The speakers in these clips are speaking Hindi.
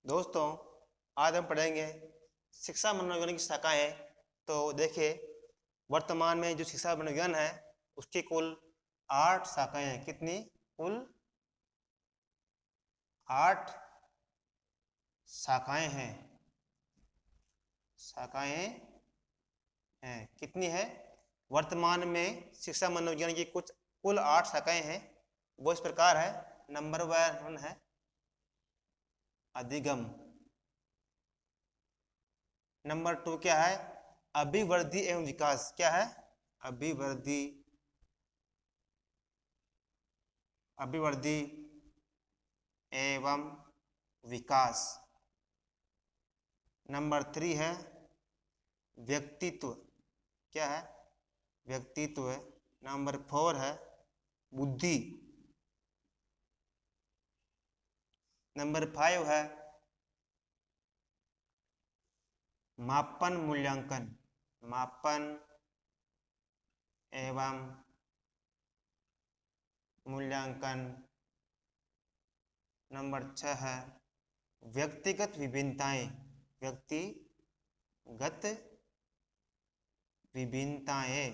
दोस्तों, आज हम पढ़ेंगे शिक्षा मनोविज्ञान की शाखाएं। तो देखिए, वर्तमान में जो शिक्षा मनोविज्ञान है उसकी कुल 8 शाखाएं हैं। कितनी? कुल 8 शाखाएं हैं। कितनी है? वर्तमान में शिक्षा मनोविज्ञान की कुल 8 शाखाएं हैं। वो इस प्रकार है। नंबर 1 है अधिगम। नंबर 2 क्या है? अभिवृद्धि एवं विकास। क्या है? अभिवृद्धि एवं विकास। नंबर 3 है व्यक्तित्व। क्या है? व्यक्तित्व। नंबर 4 है बुद्धि। नंबर 5 है मापन मूल्यांकन। मापन एवं मूल्यांकन। नंबर 6 है व्यक्तिगत विभिन्नताएं। व्यक्तिगत विभिन्नताएं।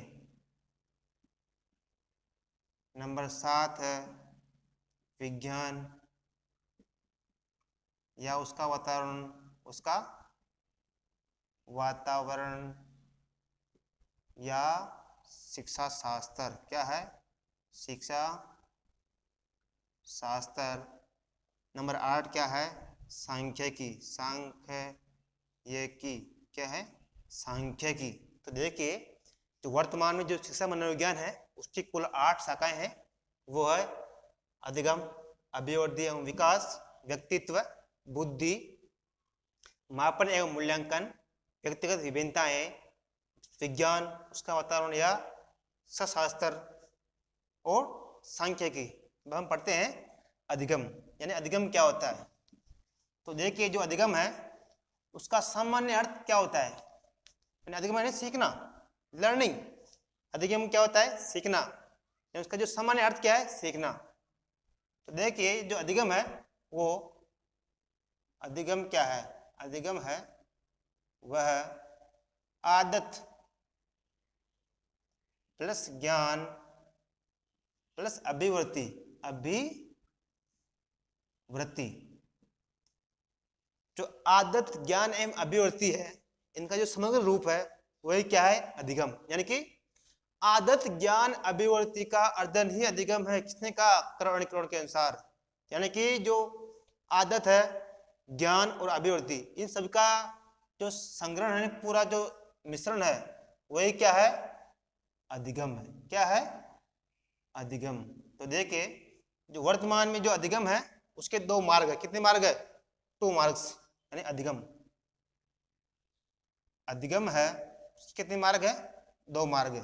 नंबर 7 है विज्ञान या उसका वातावरण या शिक्षा शास्त्र। क्या है? शिक्षा शास्त्र। नंबर 8 क्या है? सांख्यिकी। क्या है? सांख्यिकी। तो देखिए, जो वर्तमान में जो शिक्षा मनोविज्ञान है उसकी कुल 8 शाखाएं हैं। वो है अधिगम, अभिवृद्धि एवं विकास, व्यक्तित्व, बुद्धि, मापन एवं मूल्यांकन, व्यक्तिगत विभिन्नताएं, विज्ञान, उसका वातावरण या शास्त्र और सांख्यिकी। अब हम पढ़ते हैं अधिगम। यानी अधिगम क्या होता है? तो देखिए, जो अधिगम है उसका सामान्य अर्थ क्या होता है? यानी अधिगम यानी सीखना, लर्निंग। अधिगम क्या होता है? सीखना। यानी उसका जो सामान्य अर्थ क्या है? सीखना। तो देखिए, जो अधिगम है वो अधिगम क्या है? अधिगम है वह आदत प्लस ज्ञान प्लस अभिवृत्ति। जो आदत, ज्ञान एवं अभिवृत्ति है, इनका जो समग्र रूप है वही क्या है? अधिगम। यानी कि आदत, ज्ञान, अभिवृत्ति का अध्ययन ही अधिगम है। किसने कहा? करण के अनुसार। यानी कि जो आदत है, ज्ञान और अभिवृत्ति, इन सबका जो संग्रहण है, पूरा जो मिश्रण है, वही क्या है? अधिगम है। क्या है? अधिगम। तो देखिए, जो वर्तमान में जो अधिगम है उसके 2 मार्ग है। कितने मार्ग है? 2 मार्ग्स। यानी अधिगम है, कितने मार्ग है? 2 मार्ग है।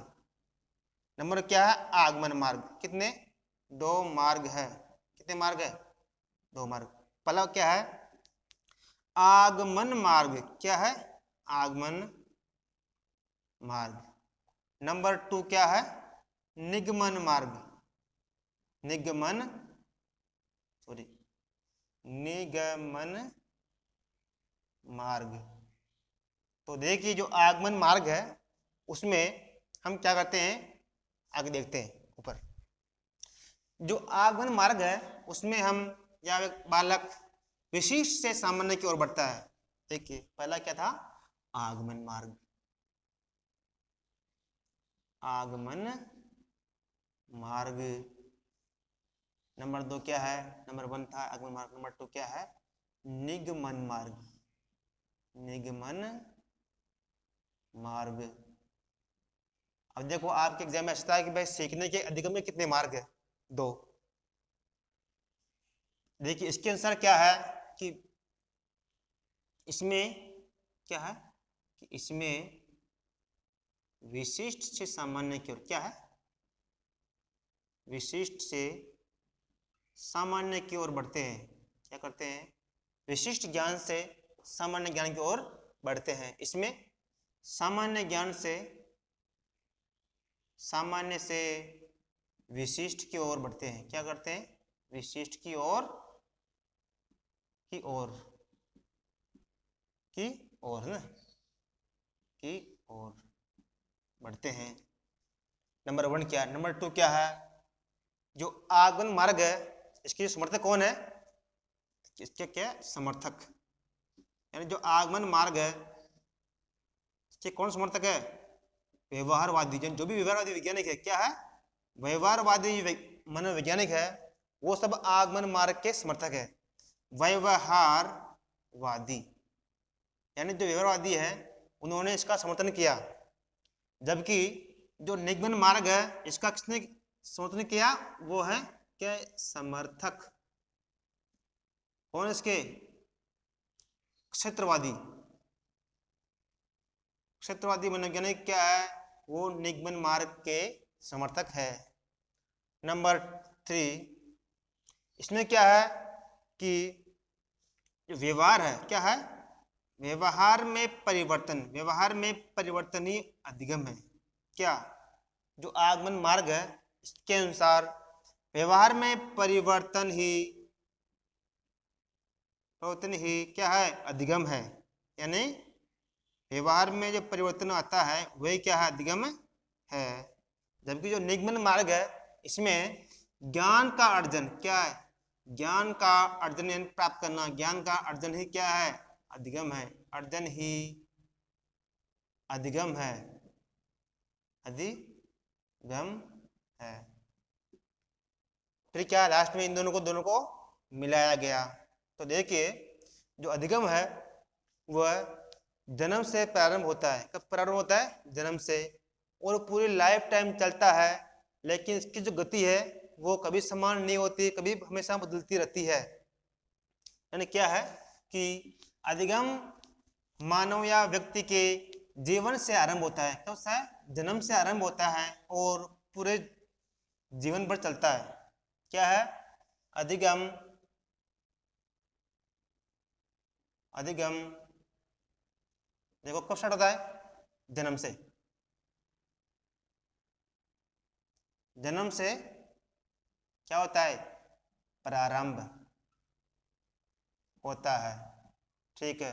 नंबर क्या है? आगमन मार्ग। कितने? 2 मार्ग है। कितने मार्ग है? 2 मार्ग। पहला क्या है? आगमन मार्ग। क्या है? आगमन मार्ग। नंबर 2 क्या है? निगमन मार्ग। निगमन मार्ग। तो देखिए, जो आगमन मार्ग है उसमें हम क्या करते हैं, आगे देखते हैं ऊपर। जो आगमन मार्ग है उसमें हम या एक बालक विशिष्ट से सामान्य की ओर बढ़ता है। देखिए, पहला क्या था? आगमन मार्ग। आगमन मार्ग। नंबर 2 क्या है? नंबर 1 था आगमन मार्ग। नंबर 2 क्या है? निगमन मार्ग। निगमन मार्ग। अब देखो, आपके एग्जाम में आता है कि भाई सीखने के अधिगम में कितने मार्ग है? 2। देखिए, इसके अनुसार क्या है कि इसमें क्या है कि इसमें विशिष्ट से सामान्य की ओर। क्या है? विशिष्ट से सामान्य की ओर बढ़ते हैं। क्या करते हैं? विशिष्ट ज्ञान से सामान्य ज्ञान की ओर बढ़ते हैं। इसमें सामान्य ज्ञान से विशिष्ट की ओर बढ़ते हैं। क्या करते हैं? विशिष्ट की ओर की ओर ना, की ओर बढ़ते हैं। नंबर 1 क्या है? नंबर 2 क्या है? जो आगमन मार्ग है इसके समर्थक कौन है? इसके क्या समर्थक, यानी जो आगमन मार्ग है इसके कौन समर्थक है? व्यवहारवादी। जो भी व्यवहारवादी वैज्ञानिक है, क्या है? व्यवहारवादी मनोवैज्ञानिक है, वो सब आगमन मार्ग के समर्थक है। व्यवहारवादी यानी जो व्यवहारवादी है उन्होंने इसका समर्थन किया, जबकि जो निगमन मार्ग है इसका किसने समर्थन किया? वो है क्या? समर्थक। कौन इसके? क्षेत्रवादी। क्षेत्रवादी मनोवैज्ञानिक क्या है? वो निगमन मार्ग के समर्थक है। नंबर 3 इसमें क्या है कि जो व्यवहार है, क्या है? व्यवहार में परिवर्तन, व्यवहार में परिवर्तन ही अधिगम है। क्या? जो आगमन मार्ग है इसके अनुसार व्यवहार में परिवर्तन ही क्या है? अधिगम है। यानी व्यवहार में जो परिवर्तन आता है वही क्या है? अधिगम है। जबकि जो निगमन मार्ग है इसमें ज्ञान का अर्जन, क्या है? ज्ञान का अर्जन यानी प्राप्त करना, ज्ञान का अर्जन ही क्या है? अधिगम है। अर्जन ही अधिगम है, अधिगम है। फिर क्या? लास्ट में इन दोनों को मिलाया गया। तो देखिए जो अधिगम है वह जन्म से प्रारंभ होता है। कब प्रारंभ होता है? जन्म से, और पूरी लाइफ टाइम चलता है। लेकिन इसकी जो गति है वो कभी समान नहीं होती, कभी हमेशा बदलती रहती है। यानी क्या है कि अधिगम मानव या व्यक्ति के जीवन से आरंभ होता है। कब से? जन्म से आरंभ होता है और पूरे जीवन भर चलता है। क्या है? अधिगम, अधिगम देखो कब स्टार्ट होता है? जन्म से। जन्म से क्या होता है? प्रारंभ होता है। ठीक है।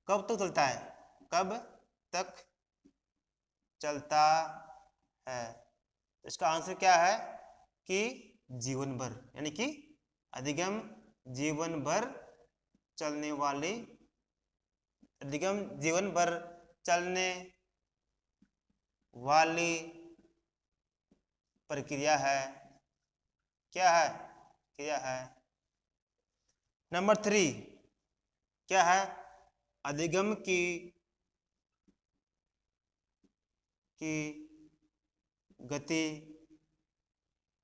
कब तक चलता है? कब तक चलता है? इसका आंसर क्या है कि जीवन भर। यानी कि अधिगम जीवन भर चलने वाली, अधिगम जीवन भर चलने वाली प्रक्रिया है। क्या है? क्रिया है। नंबर 3 क्या है? अधिगम की गति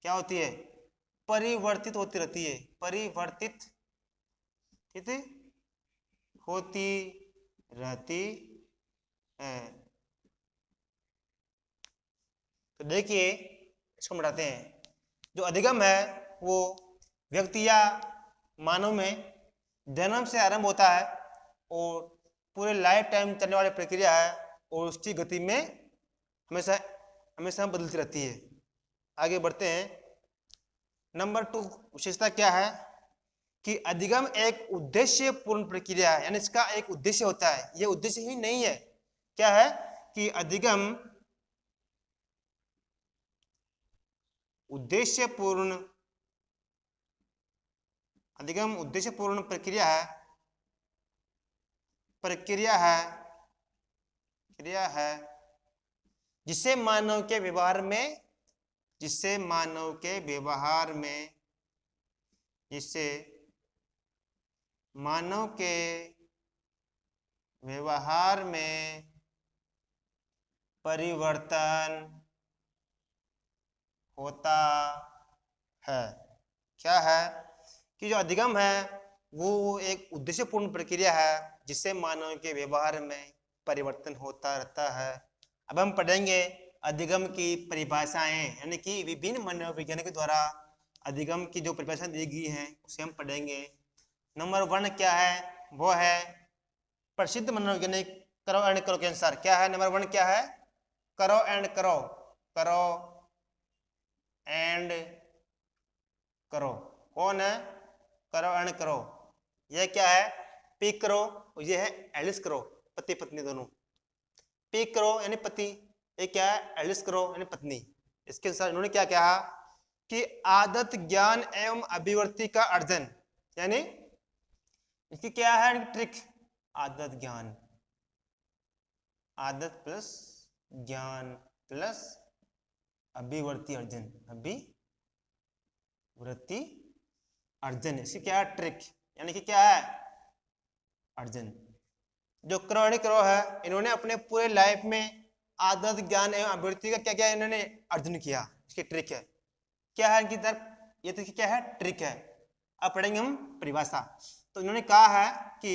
क्या होती है? परिवर्तित होती रहती है। परिवर्तित होती रहती है। तो देखिए इसको मिटाते हैं। जो अधिगम है वो व्यक्ति या मानव में जन्म से आरंभ होता है और पूरे लाइफ टाइम चलने वाली प्रक्रिया है, और उसकी गति में हमेशा हमेशा बदलती रहती है। आगे बढ़ते हैं। नंबर 2 विशेषता क्या है कि अधिगम एक उद्देश्य पूर्ण प्रक्रिया है। यानी इसका एक उद्देश्य होता है, यह उद्देश्य ही नहीं है। क्या है कि अधिगम उद्देश्य पूर्ण, अधिगम उद्देश्य पूर्ण प्रक्रिया है, क्रिया है जिससे मानव के व्यवहार में, जिससे मानव के व्यवहार में, जिससे मानव के व्यवहार में परिवर्तन होता है। क्या है कि जो अधिगम है वो एक उद्देश्यपूर्ण प्रक्रिया है जिससे मानव के व्यवहार में परिवर्तन होता रहता है। अब हम पढ़ेंगे अधिगम की परिभाषाएं, यानी कि विभिन्न मनोवैज्ञानिक के द्वारा अधिगम की जो परिभाषा दी गई है उसे हम पढ़ेंगे। नंबर 1 क्या है? वो है प्रसिद्ध मनोवैज्ञानिक करो एंड करो के अनुसार। क्या है? नंबर 1 क्या है? करो एंड करो, करो एंड करो। कौन है? करो एंड करो। यह क्या है? पिक करो, ये है एलिस करो, पति पत्नी दोनों। पिक करो यानी पति, ये क्या है एलिस करो यानी पत्नी। इसके अनुसार इन्होंने क्या कहा कि आदत ज्ञान एवं अभिवृत्ति का अर्जन, यानी इसकी क्या है ट्रिक, आदत ज्ञान, आदत प्लस ज्ञान प्लस अभिवृत्ति अर्जन, अभिवृत्ति अर्जन, इसकी क्या है ट्रिक, यानी कि क्या है अर्जन। जो क्रो यानी क्रो है, इन्होंने अपने पूरे लाइफ में आदत ज्ञान एवं अभिवृत्ति का क्या क्या इन्होंने अर्जन किया, इसकी ट्रिक है क्या है इनकी तरफ, ये तो क्या है ट्रिक है। अब पढ़ेंगे हम परिभाषा। तो इन्होंने कहा है कि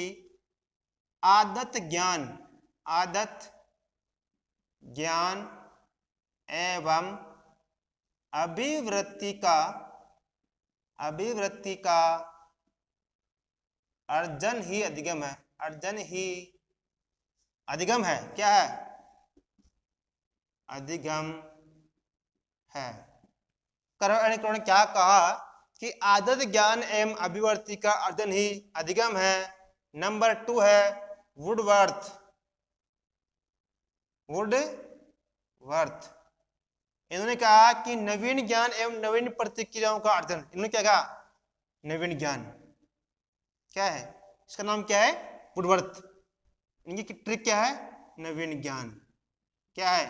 आदत ज्ञान, आदत ज्ञान एवं अभिवृत्ति का अर्जन ही अधिगम है, अर्जन ही अधिगम है, क्या है अधिगम है। करो ने क्या कहा कि आदत ज्ञान एवं अभिवृत्ति का अर्जन ही अधिगम है। नंबर 2 है वुडवर्थ, वुडवर्थ इन्होंने कहा कि नवीन ज्ञान एवं नवीन प्रतिक्रियाओं का अर्जन, इन्होंने क्या कहा नवीन ज्ञान, क्या है इसका नाम क्या है वुडवर्थ, इनकी ट्रिक क्या है नवीन ज्ञान, क्या है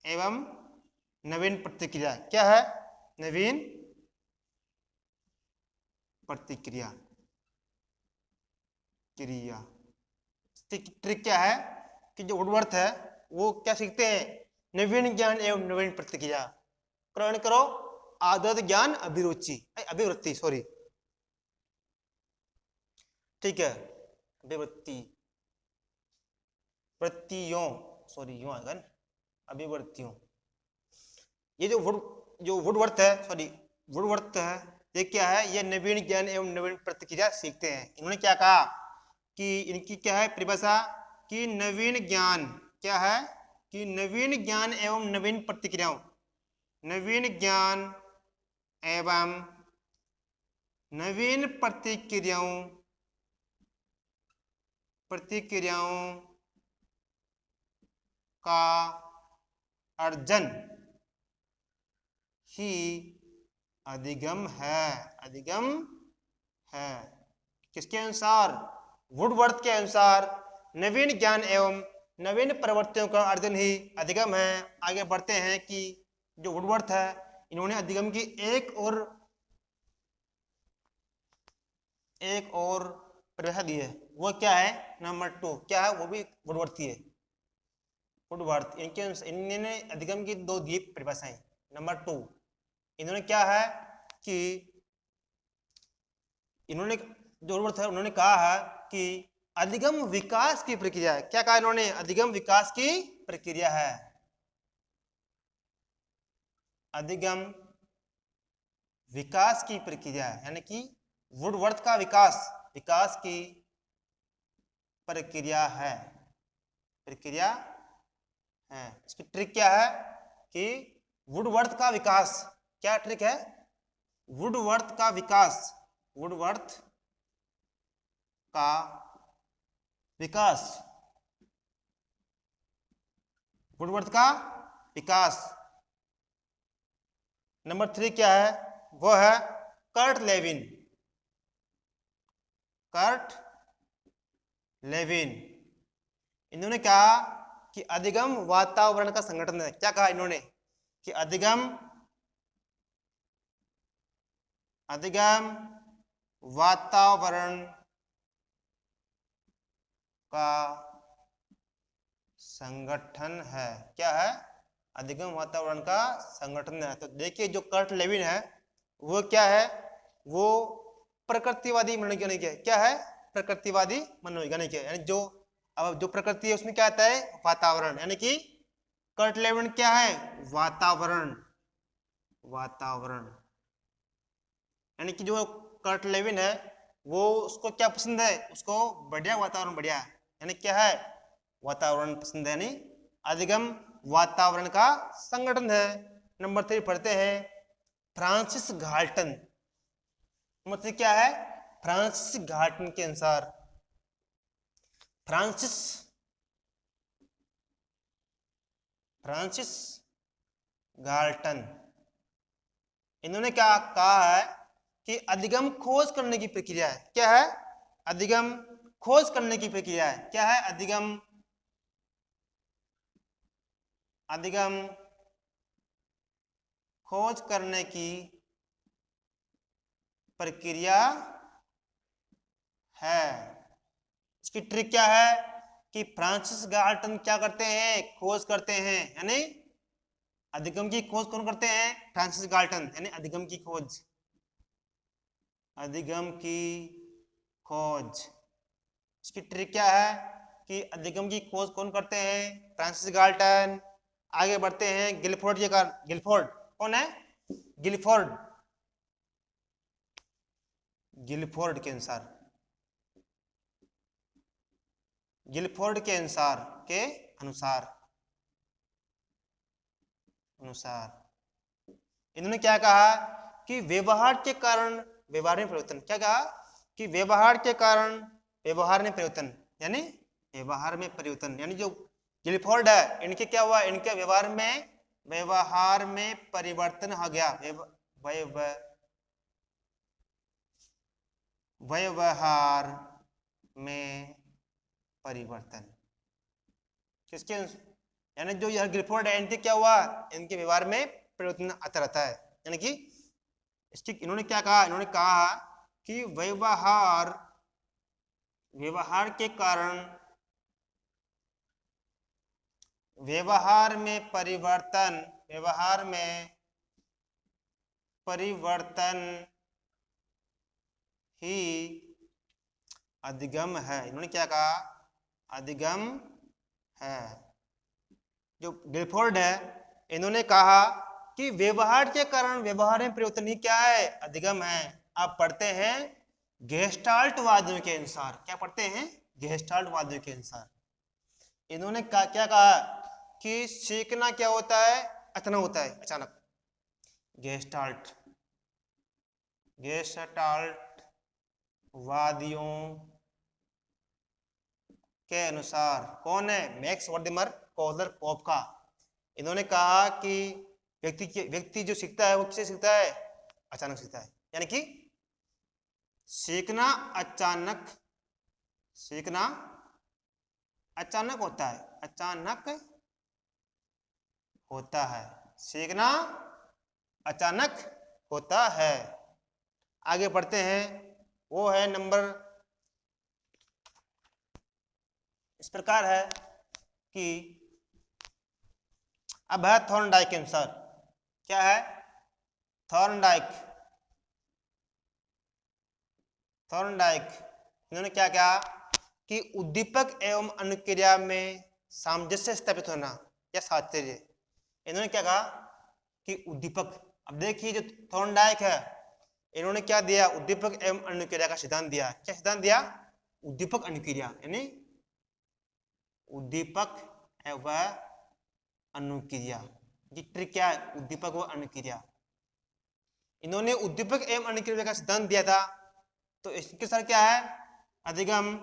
एवं नवीन प्रतिक्रिया, क्या है नवीन प्रतिक्रिया ट्रिक क्या है कि जो वुडवर्थ है वो क्या सीखते हैं नवीन ज्ञान एवं नवीन प्रतिक्रिया। करो आदत ज्ञान अभिवृत्ति सॉरी, ठीक है अभिवृत्ति वृत्तियों सॉरी यूं आएगा ना अभिवृत्तियों। ये जो वुडवर्थ है सॉरी वुडवर्थ है, ये क्या है ये नवीन ज्ञान एवं नवीन प्रतिक्रिया सीखते हैं। इन्होंने क्या कहा कि इनकी क्या है परिभाषा कि नवीन ज्ञान क्या है कि नवीन ज्ञान एवं नवीन प्रतिक्रियाओं, नवीन ज्ञान एवं नवीन प्रतिक्रियाओं का अर्जन ही अधिगम है, अधिगम है। किसके अनुसार वुडवर्थ के अनुसार नवीन ज्ञान एवं नवीन प्रवृत्तियों का अर्जन ही अधिगम है। आगे बढ़ते हैं कि जो वुडवर्थ है इन्होंने अधिगम की एक और परिभाषा दी है, वो क्या है नंबर 2, क्या है वो भी वुडवर्थ है। वुडवर्थ इन्होंने अधिगम की 2 दी परिभाषाएं। नंबर 2 इन्होंने क्या है कि इन्होंने जो वुडवर्थ है उन्होंने कहा है कि अधिगम विकास की प्रक्रिया है। क्या कहा इन्होंने अधिगम विकास की प्रक्रिया है, अधिगम विकास की प्रक्रिया है, यानी कि वुडवर्थ का विकास की प्रक्रिया है, इसकी ट्रिक क्या है कि वुडवर्थ का विकास, क्या ट्रिक है वुडवर्थ का विकास। नंबर 3 क्या है वो है कर्ट लेविन इन्होंने कहा कि अधिगम वातावरण का संगठन है। क्या कहा इन्होंने कि अधिगम वातावरण का संगठन है, क्या है अधिगम वातावरण का संगठन है। तो देखिए जो कर्ट लेविन है वो क्या है वो प्रकृतिवादी मनोवैज्ञानिक है, क्या है प्रकृतिवादी मनोवैज्ञानिक है, यानी जो अब जो प्रकृति है उसमें क्या आता है वातावरण, यानी कि कर्ट लेविन क्या है वातावरण, यानी कि जो कर्ट लेविन है वो उसको क्या पसंद है उसको बढ़िया वातावरण, बढ़िया यानी क्या है वातावरण पसंद है, यानी अधिगम वातावरण का संगठन है। नंबर 3 पढ़ते हैं फ्रांसिस गाल्टन, मतलब क्या है फ्रांसिस गाल्टन के अनुसार फ्रांसिस गाल्टन, इन्होंने क्या कहा है कि अधिगम खोज करने की प्रक्रिया है। क्या है? अधिगम खोज करने की प्रक्रिया है। क्या है? अधिगम खोज करने की प्रक्रिया है। इसकी ट्रिक क्या है कि फ्रांसिस गाल्टन क्या करते हैं? खोज करते हैं, यानी अधिगम की खोज कौन करते हैं? फ्रांसिस गाल्टन, यानी अधिगम की खोज, अधिगम की खोज। इसकी ट्रिक क्या है कि अधिगम की खोज कौन करते हैं? Francis Galton. आगे बढ़ते हैं, गिलफोर्ड ये कर, गिलफोर्ड कौन है? गिलफोर्ड, गिलफोर्ड के अनुसार, गिलफोर्ड के अनुसार, के अनुसार अनुसार इन्होंने क्या कहा कि व्यवहार के कारण व्यवहार में परिवर्तन। क्या कहा कि व्यवहार के कारण व्यवहार में परिवर्तन, यानी व्यवहार में परिवर्तन, यानी जो गिलफोर्ड है, इनके क्या हुआ? इनके व्यवहार में परिवर्तन आ गया। व्यवहार में परिवर्तन किसके? यानी जो यह गिलफोर्ड है, इनके क्या हुआ? इनके व्यवहार में परिवर्तन आता रहता है। यानी कि इसकी इन्होंने क्या कहा? इन्होंने कहा कि व्यवहार के कारण व्यवहार में परिवर्तन ही अधिगम है। इन्होंने क्या कहा? अधिगम है। जो गिलफोर्ड है, इन्होंने कहा कि व्यवहार के कारण व्यवहार में परिवर्तन ही क्या है? अधिगम है। आप पढ़ते हैं गेस्टाल्ट वादियों के अनुसार। क्या पढ़ते हैं? गेस्टाल्ट वादियों के अनुसार इन्होंने क्या कहा कि सीखना क्या होता है? अचानक होता है, अचानक। गेस्टाल्ट वादियों के अनुसार कौन है? Max Wertheimer Kohler Koffka. इन्होंने कहा कि व्यक्ति जो सीखता है वो किससे सीखता है? अचानक सीखता है। यानी कि सीखना अचानक होता है, सीखना अचानक होता है। आगे बढ़ते हैं, वो है नंबर इस प्रकार है कि अब है थॉर्नडाइक के अनुसार। क्या है? थॉर्नडाइक इन्होंने क्या कहा कि उद्दीपक एवं अनुक्रिया में सामंजस्य स्थापित होना या साहचर्य। इन्होंने क्या कहा कि उद्दीपक, अब देखिए जो थॉर्नडाइक है, इन्होंने क्या दिया? उद्दीपक एवं अनुक्रिया का सिद्धांत दिया। क्या सिद्धांत दिया? उद्दीपक अनुक्रिया, यानी उद्दीपक एवं अनुक्रिया की ट्रिक क्या है? उद्दीपक व अनुक्रिया। इन्होंने उद्दीपक एवं अनुक्रिया का सिद्धांत दिया था, तो इसके साथ क्या है? अधिगम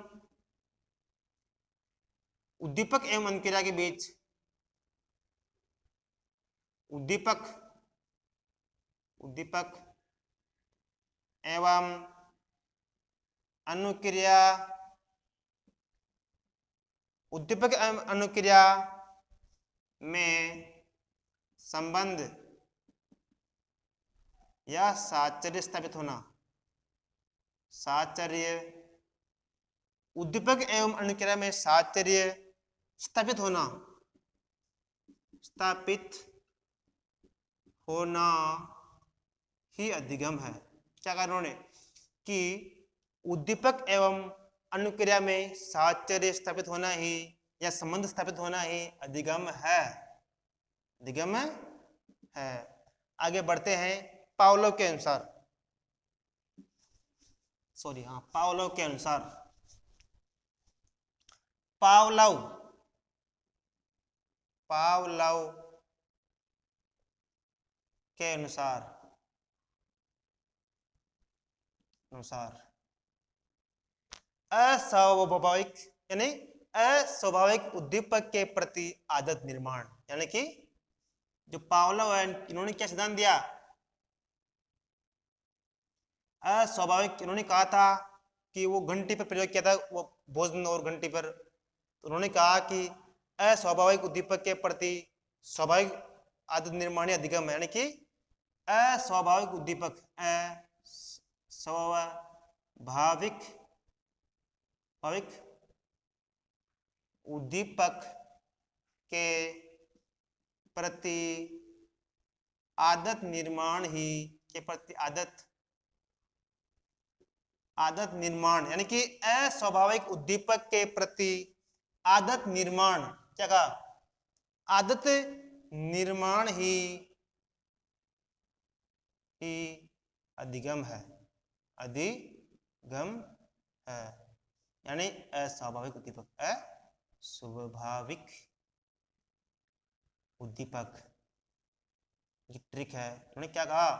उद्दीपक एवं अनुक्रिया के बीच उद्दीपक एवं अनुक्रिया में संबंध या साहचर्य स्थापित होना। उद्दीपक एवं अनुक्रिया में साहचर्य स्थापित होना ही अधिगम है। क्या कहा उन्होंने कि उद्दीपक एवं अनुक्रिया में साहचर्य स्थापित होना ही या संबंध स्थापित होना ही अधिगम है। आगे बढ़ते हैं, पावलोव के अनुसार, पावलोव के अनुसार, पावलोव के अनुसार अस्वाभाविक यानी अस्वाभाविक उद्दीपक के प्रति आदत निर्माण, यानी कि जो पावलोव है इन्होंने क्या सिद्धांत दिया, अस्वाभाविक, इन्होंने कहा था कि वो घंटी पर प्रयोग किया था, वो भोजन और घंटी पर, तो उन्होंने कहा कि अस्वाभाविक उद्दीपक के प्रति स्वाभाविक आदत निर्माण अधिगम, यानी कि अस्वाभाविक उद्दीपक, स्वाभाविक उद्दीपक के प्रति आदत निर्माण ही के प्रति आदत निर्माण, यानी कि अस्वाभाविक उद्दीपक के प्रति आदत निर्माण, क्या कहा, आदत निर्माण ही अधिगम है, यानी अस्वाभाविक उद्दीपक, अस्वाभाविक उद्दीपक, ये ट्रिक है। उन्होंने क्या कहा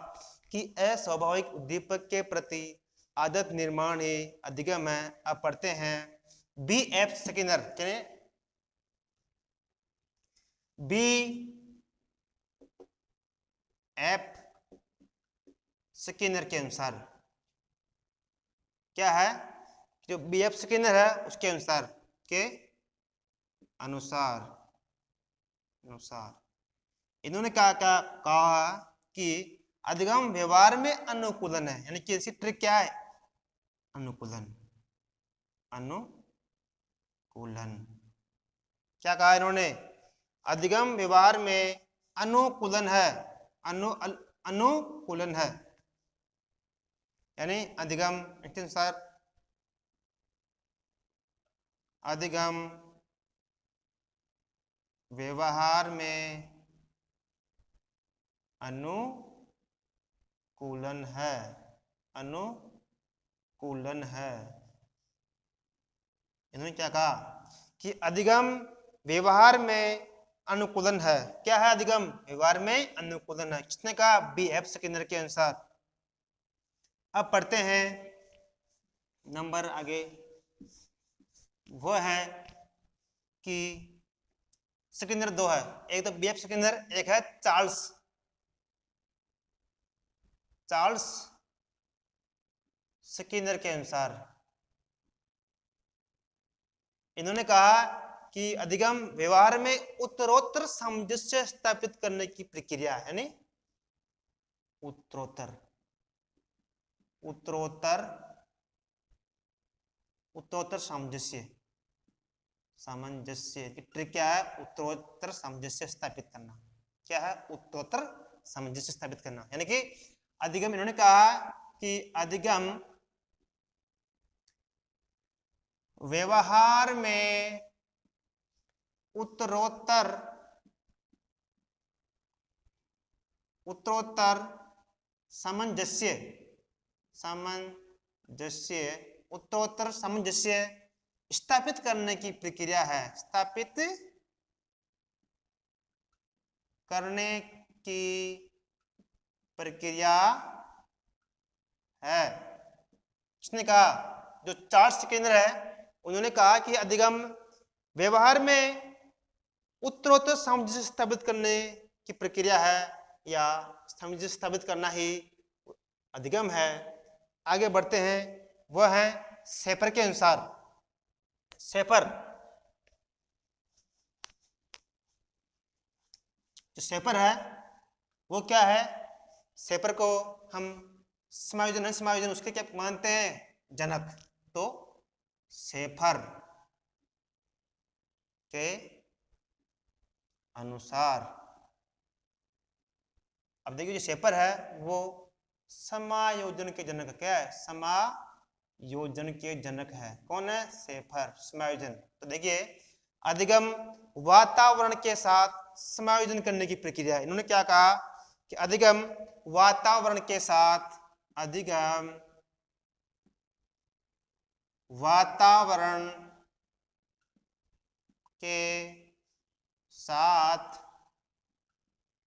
कि अस्वाभाविक उद्दीपक के प्रति आदत निर्माण ही अधिगम है। अब पढ़ते हैं B F Skinner, B F Skinner के अनुसार क्या है, जो बी एफ स्किनर है उसके अनुसार इन्होंने कहा कि अधिगम व्यवहार में अनुकूलन है, यानी कि इसकी ट्रिक क्या है, अनुकूलन। क्या कहा इन्होंने, अधिगम व्यवहार में अनुकूलन है, अनुकूलन है, यानी अधिगम के अनुसार, अधिगम व्यवहार में अनुकूलन है। इन्होंने क्या कहा कि अधिगम व्यवहार में अनुकूलन है। क्या है, अधिगम व्यवहार में अनुकूलन है, किसने कहा, बी एफ स्किनर के अनुसार। अब पढ़ते हैं नंबर आगे, वो है कि स्किनर दो है, एक तो बी एफ स्किनर, एक है चार्ल्स स्किनर के अनुसार। इन्होंने कहा कि अधिगम व्यवहार में उत्तरोत्तर सामंजस्य स्थापित करने की प्रक्रिया, यानी उत्तरोत्तर सामंजस्य की ट्रिक क्या है, उत्तरोत्तर सामंजस्य स्थापित करना। क्या है, उत्तरोत्तर सामंजस्य स्थापित करना, यानी कि अधिगम, इन्होंने कहा कि अधिगम व्यवहार में उत्तरोत्तर सामंजस्य उत्तरोत्तर सामंजस्य स्थापित करने की प्रक्रिया है, स्थापित करने की प्रक्रिया है। किसने कहा, जो चार्ल्स स्किनर है उन्होंने कहा कि अधिगम व्यवहार में उत्तरोत्तर सामंजस्य स्थापित करने की प्रक्रिया है, या सामंजस्य स्थापित करना ही अधिगम है। आगे बढ़ते हैं, वह है शेफर के अनुसार। जो शेफर है वो क्या है, शेफर को हम समायोजन उसके क्या मानते हैं, जनक। तो शेफर के अनुसार, अब देखिए जो शेफर है वो समायोजन के जनक, क्या है, समायोजन के जनक है। कौन है, शेफर, समायोजन। तो देखिए अधिगम वातावरण के साथ समायोजन करने की प्रक्रिया। इन्होंने क्या कहा कि अधिगम वातावरण के साथ, अधिगम वातावरण के साथ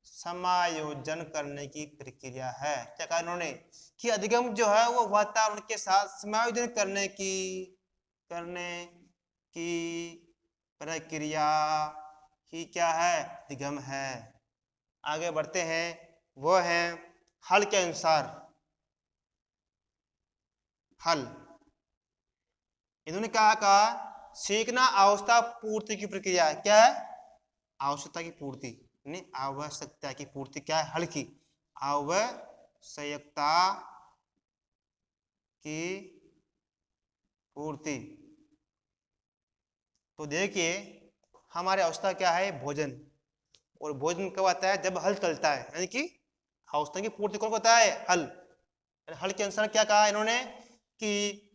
समायोजन करने की प्रक्रिया है। क्या कहा इन्होंने कि अधिगम जो है वो वातावरण के साथ समायोजन करने की प्रक्रिया ही क्या है? अधिगम है। आगे बढ़ते हैं, वो है हल के अनुसार। हल, इन्होंने क्या कहा? सीखना अवस्था पूर्ति की प्रक्रिया है। क्या है? आवश्यकता की पूर्ति, नहीं, आवश्यकता की पूर्ति क्या है? हल की आवश्यकता की पूर्ति। तो देखिए, हमारी अवस्था क्या है? भोजन। और भोजन कब आता है? जब हल चलता है, यानी कि अवस्था की पूर्ति कौन होता है? हल। हल के अनुसार क्या कहा इन्होंने कि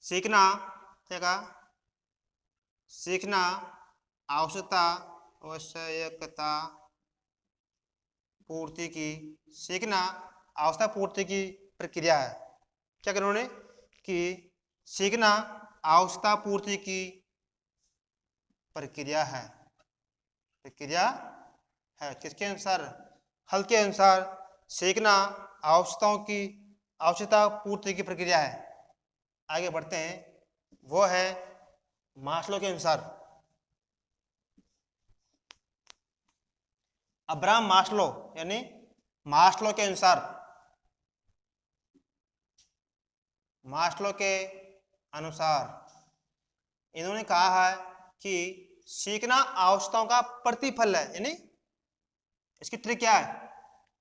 सीखना, क्या कहा? सीखना आवश्यकता पूर्ति की, सीखना आवश्यकता पूर्ति की प्रक्रिया है। क्या कहा उन्होंने? कि सीखना आवश्यकता पूर्ति की प्रक्रिया है। प्रक्रिया है किसके अनुसार? हल के अनुसार सीखना आवश्यकता पूर्ति की प्रक्रिया है। आगे बढ़ते हैं, वो है मास्लो के अनुसार। अब्राहम मास्लो, यानी मास्लो के अनुसार, मास्लो के अनुसार इन्होंने कहा है कि सीखना आवश्यकताओं का प्रतिफल है। यानी इसकी ट्रिक क्या है?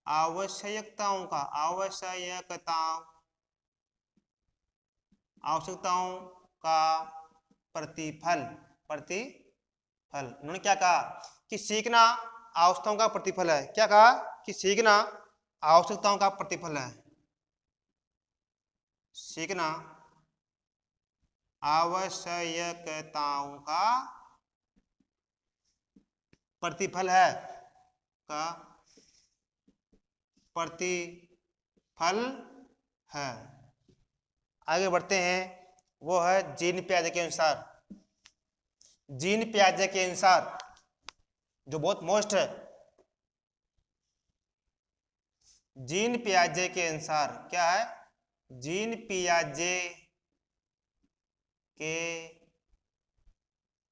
आवश्यकताओं का प्रतिफल। इन्होंने क्या कहा? कि सीखना आवश्यकताओं का प्रतिफल है। क्या कहा? कि सीखना आवश्यकताओं का प्रतिफल है। सीखना आवश्यकताओं का प्रतिफल है, का प्रतिफल है। आगे बढ़ते हैं, वो है जीन पियाजे के अनुसार। जीन पियाजे के अनुसार, जो बहुत मोस्ट है, जीन पियाजे के अनुसार क्या है? जीन पियाजे के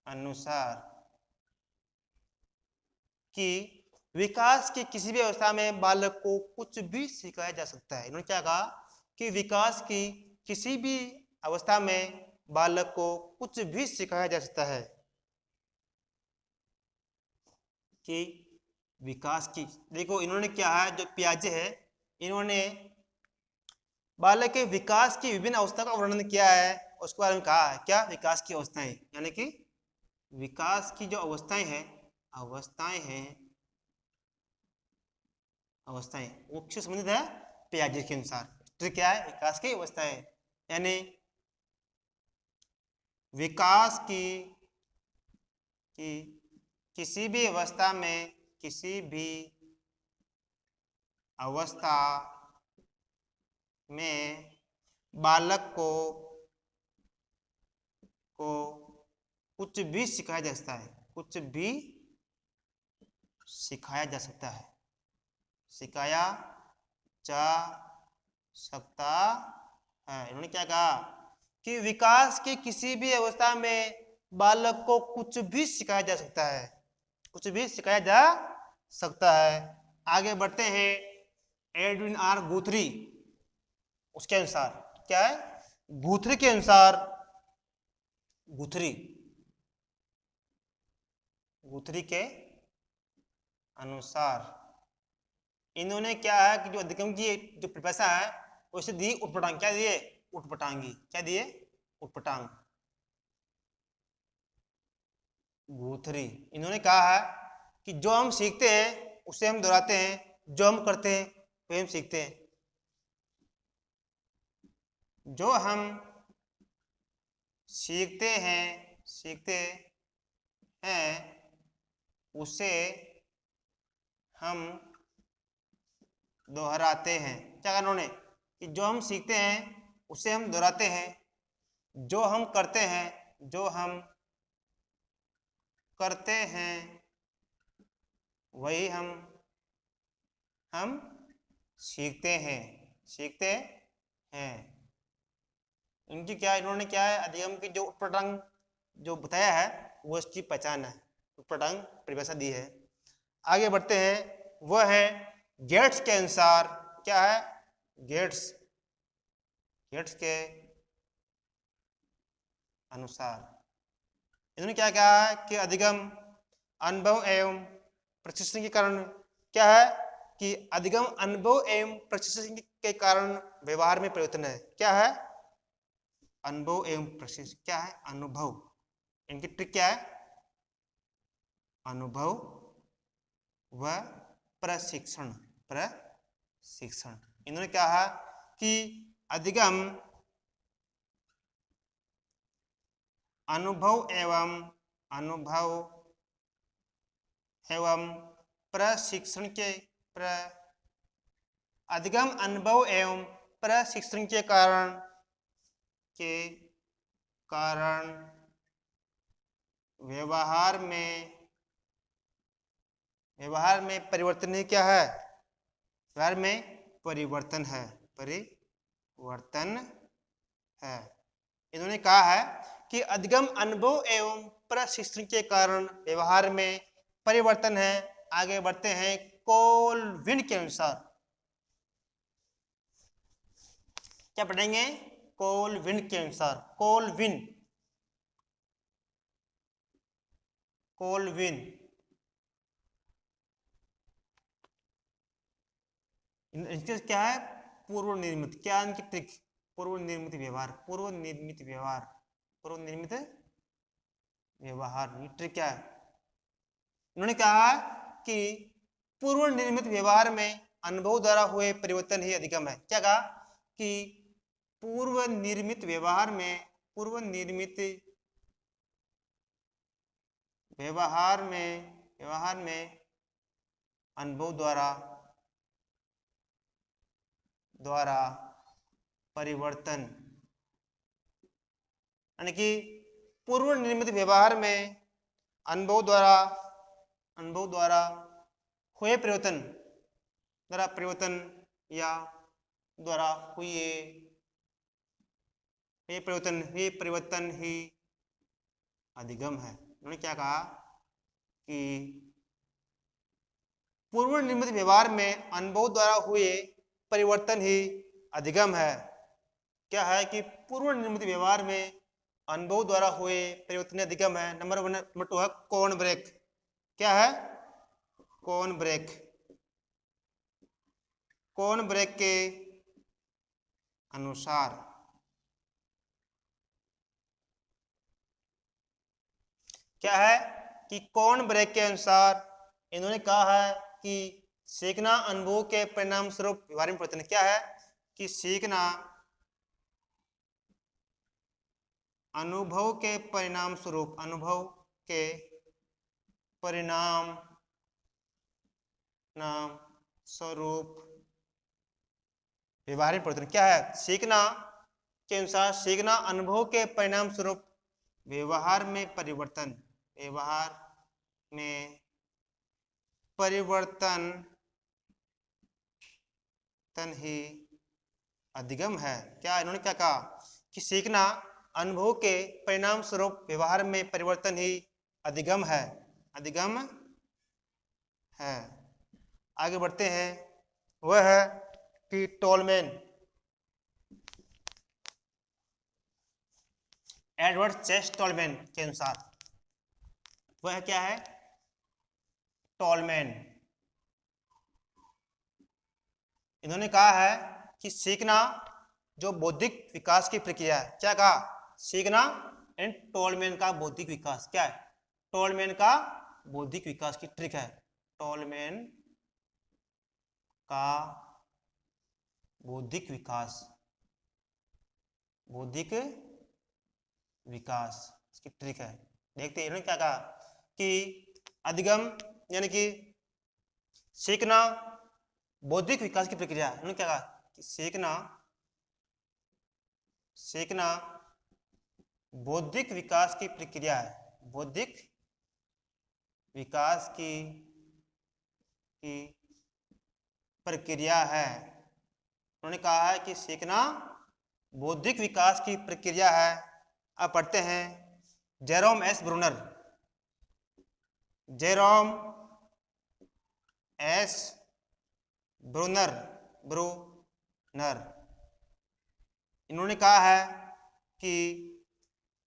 अनुसार कि विकास की किसी भी अवस्था में बालक को कुछ भी सिखाया जा सकता है। इन्होंने क्या कहा? कि विकास की किसी भी अवस्था में बालक को कुछ भी सिखाया जा सकता है। कि विकास की, देखो इन्होंने क्या है, जो पियाजे है, इन्होंने बालक के विकास की विभिन्न अवस्था का वर्णन किया है, उसके बारे में कहा है। क्या? विकास की अवस्थाएं, यानी कि विकास की जो अवस्थाएं हैं वो किससे संबंधित है? पियाजे के अनुसार। तो क्या है? विकास की अवस्थाएं, यानी विकास की किसी भी अवस्था में बालक को कुछ भी सिखाया जा सकता है। कुछ भी सिखाया जा सकता है, सिखाया जा सकता है। इन्होंने क्या कहा? कि विकास की किसी भी अवस्था में बालक को कुछ भी सिखाया जा सकता है, कुछ भी सिखाया जा सकता है। आगे बढ़ते हैं, एडविन आर गुथरी, उसके अनुसार क्या है? गुथरी के अनुसार, गुथरी के अनुसार इन्होंने क्या है कि जो अधिगम की जो परिभाषा है उसे दी उटपटांग। क्या दिए? उटपटांगी। क्या दिए? उटपटांग। गुथरी, इन्होंने कहा है कि जो हम सीखते हैं उसे हम दोहराते हैं, जो हम करते हैं वही हम सीखते हैं। जो हम सीखते हैं उसे हम दोहराते हैं। क्या कहा उन्होंने? कि जो हम सीखते हैं उसे हम दोहराते हैं, जो हम करते हैं वही हम सीखते हैं। इनकी क्या, इन्होंने क्या है? अधिगम की जो उटपटांग जो बताया है वो इसकी पहचान है, पटांग परिभाषा दी है। आगे बढ़ते हैं, वह है गेट्स के अनुसार, क्या है गेट्स, गेट्स के अनुसार इन्होंने क्या कहा है कि अधिगम, अनुभव एवं प्रशिक्षण के कारण, क्या है कि अधिगम अनुभव एवं प्रशिक्षण के कारण व्यवहार में परिवर्तन है। क्या है अनुभव एवं प्रशिक्षण, क्या है अनुभव, इनकी ट्रिक क्या है अनुभव व प्रशिक्षण, प्रशिक्षण। इन्होंने कहा कि अधिगम अनुभव एवं प्रशिक्षण के अधिगम अनुभव एवं प्रशिक्षण के कारण व्यवहार में परिवर्तन ही क्या है, व्यवहार में परिवर्तन है, परिवर्तन है। इन्होंने कहा है कि अधिगम अनुभव एवं प्रशिक्षण के कारण व्यवहार में परिवर्तन है। आगे बढ़ते हैं, कोलविन के अनुसार, क्या पढ़ेंगे कोलविन के अनुसार, कोलविन इनके क्या है पूर्व निर्मित, क्या इनकी ट्रिक पूर्व निर्मित व्यवहार, ये ट्रिक क्या है। इन्होंने कहा कि पूर्व निर्मित व्यवहार में अनुभव द्वारा हुए परिवर्तन ही अधिगम है। क्या कहा कि पूर्व निर्मित व्यवहार में अनुभव द्वारा परिवर्तन, यानी कि पूर्व निर्मित व्यवहार में अनुभव द्वारा हुए परिवर्तन या द्वारा हुए परिवर्तन ही अधिगम है। उन्होंने क्या कहा कि पूर्व निर्मित व्यवहार में अनुभव द्वारा हुए परिवर्तन ही अधिगम है। क्या है कि पूर्व निर्मित व्यवहार में अनुभव द्वारा हुए परिवर्तन अधिगम है। नंबर 2 है कौन ब्रेक, क्या है कौन ब्रेक के अनुसार, क्या है कि कौन ब्रेक के अनुसार इन्होंने कहा है कि सीखना अनुभव के परिणाम स्वरूप व्यवहार में परिवर्तन, क्या है कि सीखना अनुभव के परिणाम स्वरूप व्यवहार में परिवर्तन, क्या है सीखना के अनुसार सीखना अनुभव के परिणाम स्वरूप व्यवहार में परिवर्तन ही अधिगम है। क्या इन्होंने क्या कहा कि सीखना अनुभव के परिणाम स्वरूप व्यवहार में परिवर्तन ही अधिगम है, आगे बढ़ते हैं, वह है कि टोलमैन, एडवर्ड चेस टोलमैन के अनुसार, वह क्या है टोलमैन। इन्होंने कहा है कि सीखना जो बौद्धिक विकास की प्रक्रिया है, क्या कहा सीखना एंड टोलमैन का बौद्धिक विकास, क्या है टोलमैन का बौद्धिक विकास की ट्रिक है, टोलमैन का बौद्धिक विकास इसकी ट्रिक है। देखते हैं इन्होंने क्या कहा कि अधिगम यानी कि सीखना बौद्धिक विकास की प्रक्रिया, उन्होंने क्या कहा कि सीखना बौद्धिक विकास की प्रक्रिया है, बौद्धिक विकास की प्रक्रिया है। उन्होंने कहा है कि सीखना बौद्धिक विकास की प्रक्रिया है। अब पढ़ते हैं Jerome S Bruner, Jerome S Bruner, Bruner, इन्होंने कहा है कि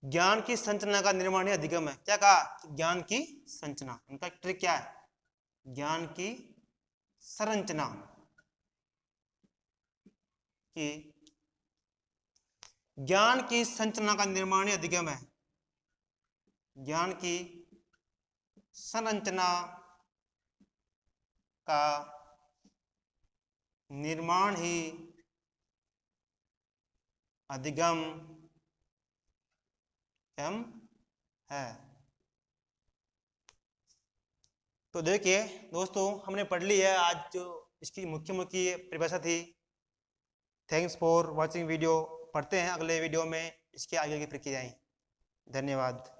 ज्ञान की संरचना का निर्माण ही अधिगम है। क्या कहा? ज्ञान की संरचना, इनका ट्रिक क्या है? ज्ञान की संरचना की, ज्ञान की संरचना का निर्माण ही अधिगम है। ज्ञान की संरचना का निर्माण ही अधिगम है। तो देखिए दोस्तों, हमने पढ़ ली है आज जो इसकी मुख्य मुख्य परिभाषा थी। Thanks for watching video. पढ़ते हैं अगले वीडियो में इसके आगे की प्रक्रियाएं। धन्यवाद।